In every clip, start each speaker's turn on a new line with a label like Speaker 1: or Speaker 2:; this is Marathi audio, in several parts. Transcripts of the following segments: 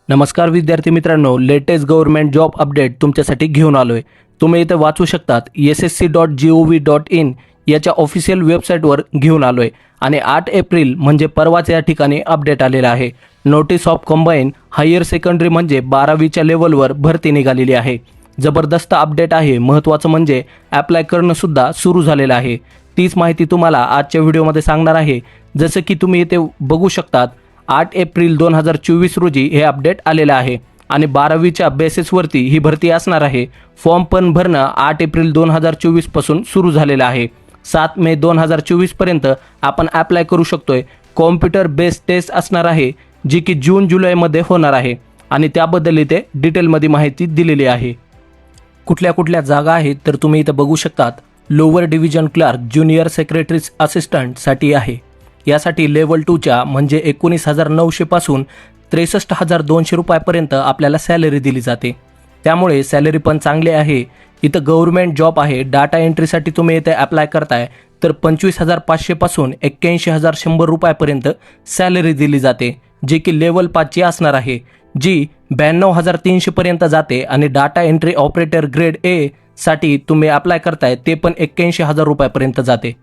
Speaker 1: नमस्कार विद्यार्थी मित्रांनो, लेटेस्ट गव्हर्नमेंट जॉब अपडेट तुमच्यासाठी घेऊन आलोय। तुम्ही इथे वाचू शकतात ssc.gov.in याच्या ऑफिशियल वेबसाईटवर घेऊन आलोय आणि 8 एप्रिल म्हणजे परवाच या ठिकाणी अपडेट आलेला आहे। Notice of combine higher secondary म्हणजे 12वीच्या लेवलवर भरती निघालेली आहे। जबरदस्त अपडेट आहे। महत्त्वाचं म्हणजे अप्लाय करणं सुद्धा सुरू झालेलं आहे। तीच माहिती तुम्हाला आजच्या व्हिडिओमध्ये सांगणार आहे। जसं की तुम्ही इथे बघू शकतात 8 एप्रिल 2024 रोजी हे अपडेट आलेलं आहे आणि 12वीच्या बेसिसवरती ही भरती असणार आहे। फॉर्म पण भरणं 8 एप्रिल 2024 पासून सुरू झालेलं आहे। 7 मे 2024 पर्यंत आपण अप्लाय करू शकतोय। कॉम्प्युटर बेस्ड टेस्ट असणार आहे जी की जून जुलैमध्ये होणार आहे आणि त्याबद्दल इथे डिटेलमध्ये माहिती दिलेली आहे। कुठल्या कुठल्या जागा आहेत तर तुम्ही इथे बघू शकतात। Lower division clerk junior secretary असिस्टंटसाठी आहे। यासाठी लेवल 2च्या म्हणजे 19,900 पासून 63,200 रुपयापर्यंत आपल्याला सॅलरी दिली जाते। त्यामुळे सॅलरी पण चांगली आहे। इथं गव्हर्नमेंट जॉब आहे। डाटा एंट्रीसाठी तुम्ही इथे अप्लाय करताय तर 25,500 पासून 81,100 रुपयापर्यंत सॅलरी दिली जाते, जी की लेवल 5ची असणार आहे, जी 92,300 पर्यंत जाते आणि data entry operator grade A साठी तुम्ही अप्लाय करताय ते पण 81,000 रुपयापर्यंत जाते।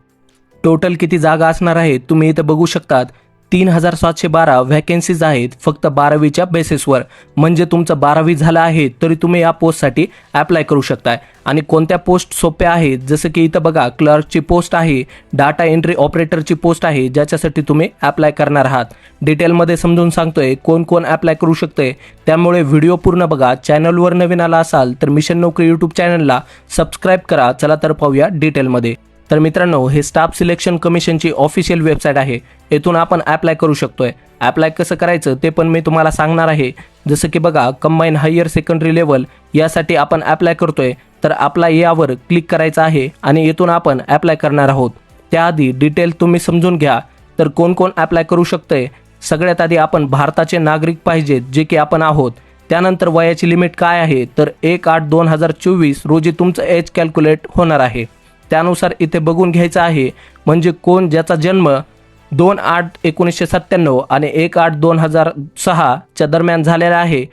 Speaker 1: टोटल किती जागा असणार आहेत तुम्ही इथे बघू शकतात। 3,712 व्हॅकन्सीज आहेत फक्त 12वीच्या बेसिसवर। म्हणजे तुमचं 12वी झालं आहे तरी तुम्ही या पोस्टसाठी अप्लाय करू शकताय। आणि कोणत्या पोस्ट सोप्या आहेत जसं की इथं बघा, क्लर्कची पोस्ट आहे, डाटा एंट्री ऑपरेटरची पोस्ट आहे ज्याच्यासाठी तुम्ही अप्लाय करणार आहात। डिटेलमध्ये समजून सांगतोय कोण कोण अप्लाय करू शकते, त्यामुळे व्हिडिओ पूर्ण बघा। चॅनलवर नवीन आला असाल तर मिशन नोकरी यूट्यूब चॅनलला सबस्क्राईब करा। चला तर पाहूया डिटेलमध्ये। तर मित्रांनो, हे स्टाफ सिलेक्शन कमिशनची ऑफिशियल वेबसाईट आहे। येथून आपण अप्लाय करू शकतोय। अप्लाय कसं करायचं ते पण मी तुम्हाला सांगणार आहे। जसं की बघा, कंबाईन हायर सेकंडरी लेवल यासाठी आपण अप्लाय करतोय तर अप्लाय यावर क्लिक करायचं आहे आणि येथून आपण अप्लाय करणार आहोत। त्याआधी डिटेल तुम्ही समजून घ्या तर कोण कोण अप्लाय करू शकतंय। सगळ्यात आधी आपण भारताचे नागरिक पाहिजेत, जे की आपण आहोत। त्यानंतर वयाची लिमिट काय आहे तर 1/8/2024 रोजी तुमचं एज कॅल्क्युलेट होणार आहे। त्यानुसार इथे बघून घ्यायचं आहे। म्हणजे कोण ज्याचा जन्म 2/8/1997 आणि 1/8/2006 च्या दरम्यान झालेला आहे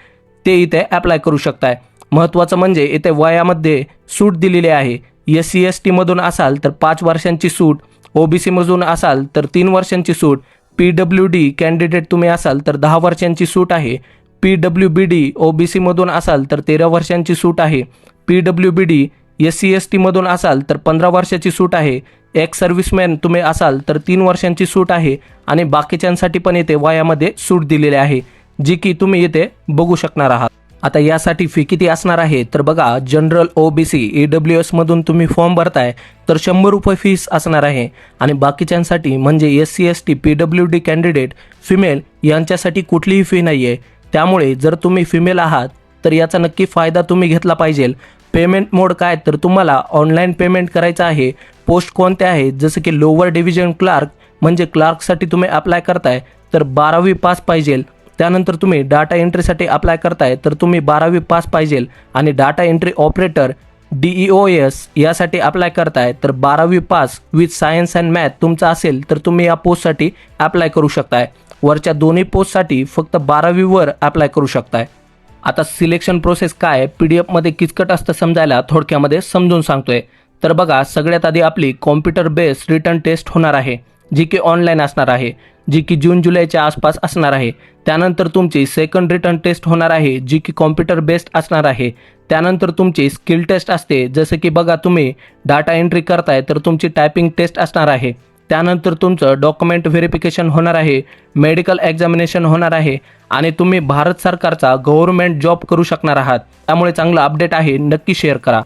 Speaker 1: ते इथे अप्लाय करू शकताय। महत्त्वाचं म्हणजे इथे वयामध्ये सूट दिलेली आहे। SC/ST मधून असाल तर 5 वर्षांची सूट, OBC मधून असाल तर 3 वर्षांची सूट, PWD कॅन्डिडेट तुम्ही असाल तर 10 वर्षांची सूट आहे, PWBD OBC मधून असाल तर 13 वर्षांची सूट आहे, PWBD SC/ST मधून असाल तर 15 वर्षाची सूट आहे, एक्स सर्व्हिसमॅन तुम्ही असाल तर 3 वर्षांची सूट आहे आणि बाकीच्यांसाठी पण इथे वयामध्ये सूट दिलेली आहे, जी की तुम्ही इथे बघू शकणार आहात। आता यासाठी फी किती असणार आहे तर बघा, जनरल OBC EWS मधून तुम्ही फॉर्म भरताय तर 100 रुपये फीस असणार आहे आणि बाकीच्यांसाठी म्हणजे SC/ST PWD कॅन्डिडेट फिमेल यांच्यासाठी कुठलीही फी नाही आहे। त्यामुळे जर तुम्ही फिमेल आहात तर याचा नक्की फायदा तुम्ही घेतला पाहिजे। पेमेंट मोड काय तर तुम्हाला ऑनलाईन पेमेंट करायचं आहे। पोस्ट कोणत्या आहेत जसं की लोअर डिव्हिजन क्लार्क म्हणजे क्लार्कसाठी तुम्ही अप्लाय करताय तर 12वी पास पाहिजे। त्यानंतर तुम्ही डाटा एंट्रीसाठी अप्लाय करताय तर तुम्ही 12वी पास पाहिजे आणि डाटा एंट्री ऑपरेटर DEOS यासाठी अप्लाय करताय तर 12वी pass with science and math तुमचा असेल तर तुम्ही या पोस्टसाठी अप्लाय करू शकताय। वरच्या दोन्ही पोस्टसाठी फक्त 12वीवर अप्लाय करू शकताय। आता सिलेक्शन प्रोसेस काय PDF मध्ये किचकट असतं समजायला थोडक्यामध्ये समजून सांगतोय। तर बघा, सगळ्यात आधी आपली कॉम्प्युटर बेस्ड रिटर्न टेस्ट होणार आहे, जी की ऑनलाईन असणार आहे, जी की जून जुलैच्या आसपास असणार आहे। त्यानंतर तुमची सेकंड रिटर्न टेस्ट होणार आहे, जी की कॉम्प्युटर बेस्ड असणार आहे। त्यानंतर तुमची स्किल टेस्ट असते, जसं की बघा तुम्ही डाटा एंट्री करताय तर तुमची टायपिंग टेस्ट असणार आहे। त्यानंतर तुमचं डॉक्युमेंट व्हेरिफिकेशन होणार आहे, मेडिकल एक्झामिनेशन होणार आहे आणि तुम्ही भारत सरकारचा गव्हर्नमेंट जॉब करू शकणार आहात। त्यामुळे चांगलं अपडेट आहे, नक्की शेअर करा।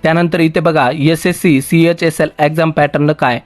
Speaker 1: त्यानंतर इथे बघा, SSC CHSL एक्झाम पॅटर्न काय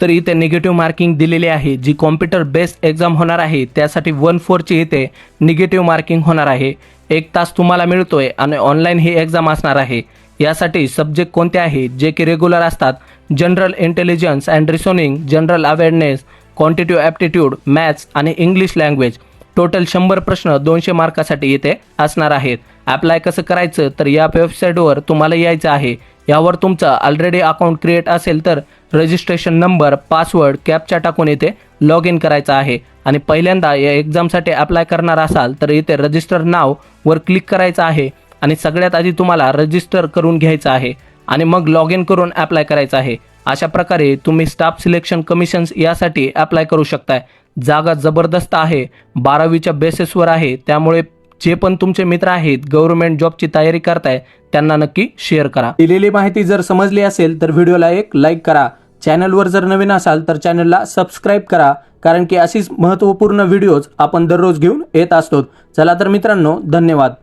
Speaker 1: तर इथे निगेटिव्ह मार्किंग दिलेली आहे, जी कॉम्प्युटर बेस्ड एक्झाम होणार आहे। त्यासाठी 1/4ची इथे निगेटिव्ह मार्किंग होणार आहे। 1 तास तुम्हाला मिळतोय आणि ऑनलाईन ही एक्झाम असणार आहे। यासाठी सब्जेक्ट कोणते आहेत जे की रेग्युलर असतात, general intelligence and reasoning, general awareness, quantitative aptitude, maths आणि इंग्लिश लँग्वेज। टोटल 100 प्रश्न 200 मार्कासाठी इथे असणार आहेत। अप्लाय कसं करायचं तर या वेबसाईटवर तुम्हाला यायचं आहे। यावर तुमचं ऑलरेडी अकाउंट क्रिएट असेल तर रजिस्ट्रेशन नंबर, पासवर्ड, कॅप्चा टाकून इथे लॉग इन करायचं आहे आणि पहिल्यांदा या एक्झामसाठी अप्लाय करणार असाल तर इथे रजिस्टर नाव वर क्लिक करायचं आहे आणि सगळ्यात आधी तुम्हाला रजिस्टर करून घ्यायचं आहे आणि मग लॉग इन करून अप्लाय करायचं आहे। अशा प्रकारे तुम्ही स्टाफ सिलेक्शन कमिशन्स यासाठी अप्लाय करू शकताय। जागा जबरदस्त आहे, 12वीच्या बेसिसवर आहे, त्यामुळे जे पण तुमचे मित्र आहेत गव्हर्नमेंट जॉबची तयारी करताय त्यांना नक्की शेअर करा। दिलेली माहिती जर समजली असेल तर व्हिडिओला एक लाईक करा। चॅनलवर जर नवीन असाल तर चॅनलला सबस्क्राईब करा, कारण की अशीच महत्त्वपूर्ण व्हिडिओज आपण दररोज घेऊन येत असतो। चला तर मित्रांनो, धन्यवाद।